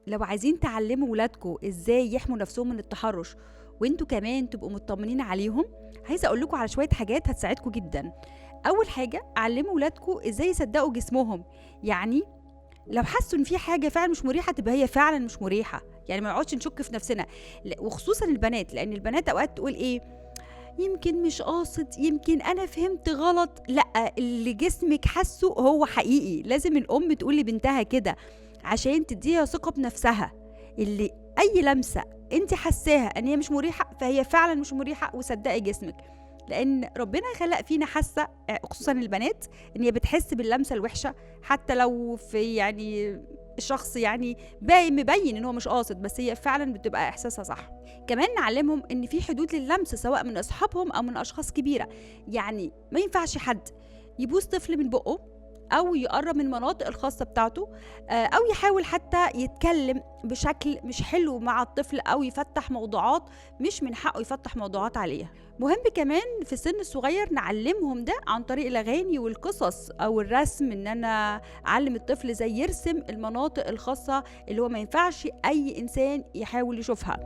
لو عايزين تعلموا ولادكم ازاي يحموا نفسهم من التحرش وانتوا كمان تبقوا مطمنين عليهم، عايزه اقول لكم على شويه حاجات هتساعدكم جدا. اول حاجه، علموا ولادكم ازاي يصدقوا جسمهم. يعني لو حسوا ان في حاجه فعلا مش مريحه تبقى هي فعلا مش مريحه، يعني ما نقعدش نشك في نفسنا. وخصوصا البنات، لان البنات اوقات تقول ايه، يمكن مش قاصد، يمكن انا فهمت غلط. لا، اللي جسمك حسه هو حقيقي. لازم الام تقول لبنتها كده عشان تديها ثقة بنفسها. اللي اي لمسة انت حساها ان هي مش مريحة فهي فعلا مش مريحة، وصدقي جسمك. لان ربنا خلق فينا حاسة، خصوصا البنات، ان هي بتحس باللمسة الوحشة. حتى لو في يعني الشخص يعني مبين ان هو مش قاصد، بس هي فعلا بتبقى احساسها صح. كمان نعلمهم ان في حدود لللمس، سواء من اصحابهم او من اشخاص كبيره. يعني ما ينفعش حد يبوس طفل من بقه، او يقرب من المناطق الخاصه بتاعته، او يحاول حتى يتكلم بشكل مش حلو مع الطفل، او يفتح موضوعات مش من حقه يفتح موضوعات عليها. مهم كمان في السن الصغير نعلمهم ده عن طريق الاغاني والقصص او الرسم، ان انا اعلم الطفل زي يرسم المناطق الخاصه اللي هو ما ينفعش اي انسان يحاول يشوفها.